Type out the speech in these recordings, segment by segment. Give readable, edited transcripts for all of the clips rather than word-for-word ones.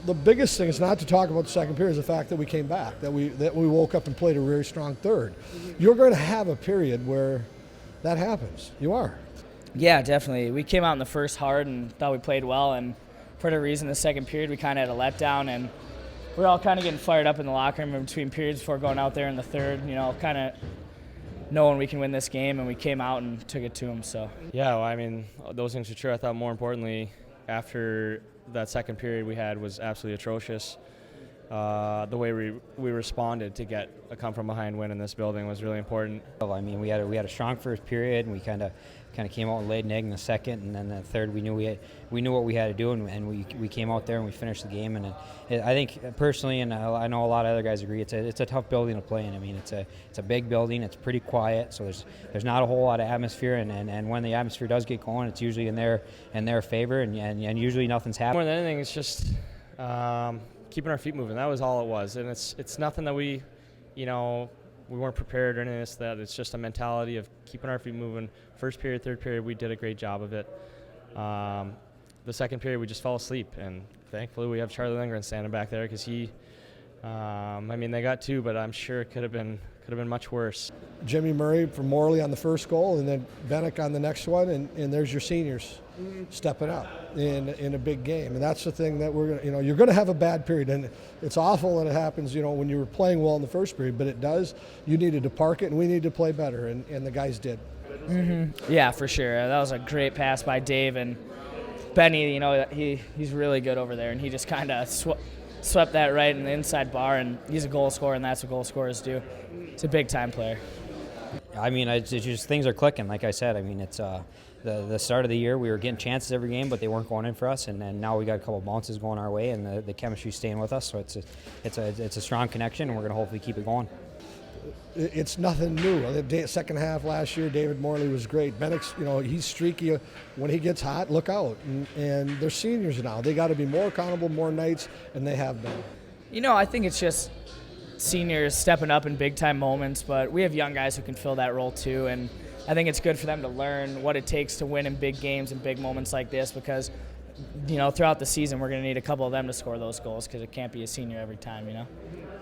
the biggest thing is not to talk about the second period, is the fact that we came back, that we woke up and played a very strong third. You're going to have a period where that happens. You are. Yeah, definitely. We came out in the first hard and thought we played well, and for the reason the second period we kind of had a letdown, and we're all kind of getting fired up in the locker room in between periods before going out there in the third, kind of knowing we can win this game, and we came out and took it to them. So yeah, well, I mean, those things are true. I thought more importantly, after that second period we had was absolutely atrocious. The way we responded to get a come from behind win in this building was really important. I mean, we had a strong first period, and we kind of came out and laid an egg in the second, and then the third we knew what we had to do, and we came out there and we finished the game. And I think personally, and I know a lot of other guys agree, it's a tough building to play in. I mean, it's a big building, it's pretty quiet, so there's not a whole lot of atmosphere, and when the atmosphere does get going, it's usually in their favor, and usually nothing's happening. More than anything, it's just keeping our feet moving. That was all it was, and it's nothing that we weren't prepared or anything of that. It's just a mentality of keeping our feet moving. First period, third period, we did a great job of it. The second period, we just fell asleep, and thankfully we have Charlie Lindgren standing back there because he, they got two, but I'm sure it could have been much worse. Jimmy Murray from Morley on the first goal, and then Bennick on the next one, and there's your seniors stepping up in a big game. And that's the thing that we're going to, you're going to have a bad period, and it's awful that it happens, when you were playing well in the first period, but it does. You needed to park it, and we needed to play better, and the guys did. Mm-hmm. Yeah, for sure. That was a great pass by Dave, and Benny, he's really good over there, and he just kind of swept that right in the inside bar, and he's a goal scorer, and that's what goal scorers do. It's a big-time player. I mean, it's just things are clicking, like I said. I mean, it's the start of the year, we were getting chances every game, but they weren't going in for us, and now we got a couple of bounces going our way, and the chemistry's staying with us, so it's a strong connection, and we're going to hopefully keep it going. It's nothing new. The second half last year, David Morley was great. Bennick's, he's streaky. When he gets hot, look out. And they're seniors now. They got to be more accountable more nights, and they have been. I think it's just seniors stepping up in big-time moments, but we have young guys who can fill that role too, and I think it's good for them to learn what it takes to win in big games and big moments like this, because throughout the season we're going to need a couple of them to score those goals, because it can't be a senior every time.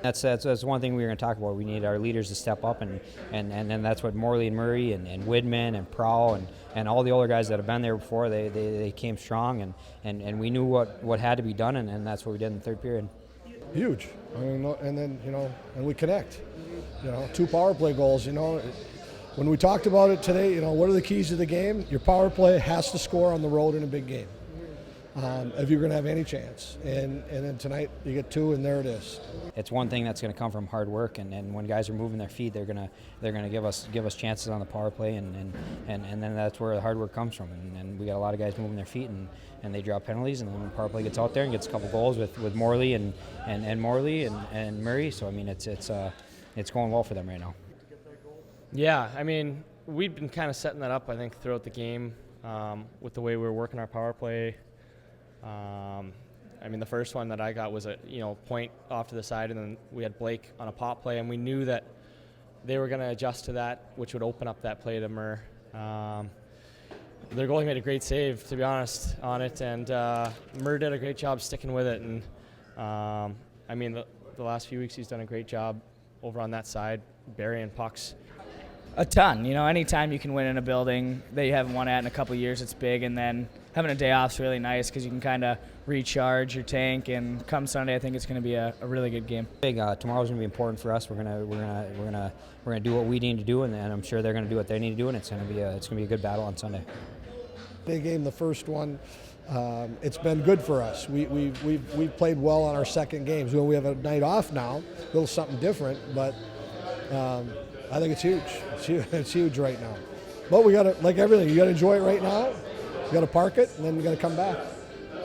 That's one thing we're going to talk about. We need our leaders to step up, and that's what Morley and Murray and Widman and Prowl and all the older guys that have been there before, they came strong, and we knew what had to be done, and that's what we did in the third period. Huge. And then, and we connect. 2 power play goals, When we talked about it today, what are the keys to the game? Your power play has to score on the road in a big game if you're going to have any chance. And then tonight you get 2, and there it is. It's one thing that's going to come from hard work, and when guys are moving their feet, they're going to give us chances on the power play, and then that's where the hard work comes from. And we got a lot of guys moving their feet, and they draw penalties, and then when the power play gets out there and gets a couple goals with Morley and Morley and Murray. So I mean, it's going well for them right now. Yeah, I mean, we've been kind of setting that up, I think, throughout the game with the way we were working our power play. The first one that I got was a point off to the side, and then we had Blake on a pop play, and we knew that they were going to adjust to that, which would open up that play to Murr. Their goalie made a great save, to be honest, on it, and Murr did a great job sticking with it. And the last few weeks he's done a great job over on that side, burying pucks. A ton. Anytime you can win in a building that you haven't won at in a couple of years, it's big. And then having a day off is really nice because you can kind of recharge your tank. And come Sunday, I think it's going to be a really good game. Tomorrow's going to be important for us. We're gonna do what we need to do, and I'm sure they're going to do what they need to do. And it's going to be a good battle on Sunday. Big game, the first one. It's been good for us. We've played well on our second games. We have a night off now, a little something different, but. I think it's huge. It's huge right now. But we got to, like everything, you got to enjoy it right now. You got to park it, and then you got to come back.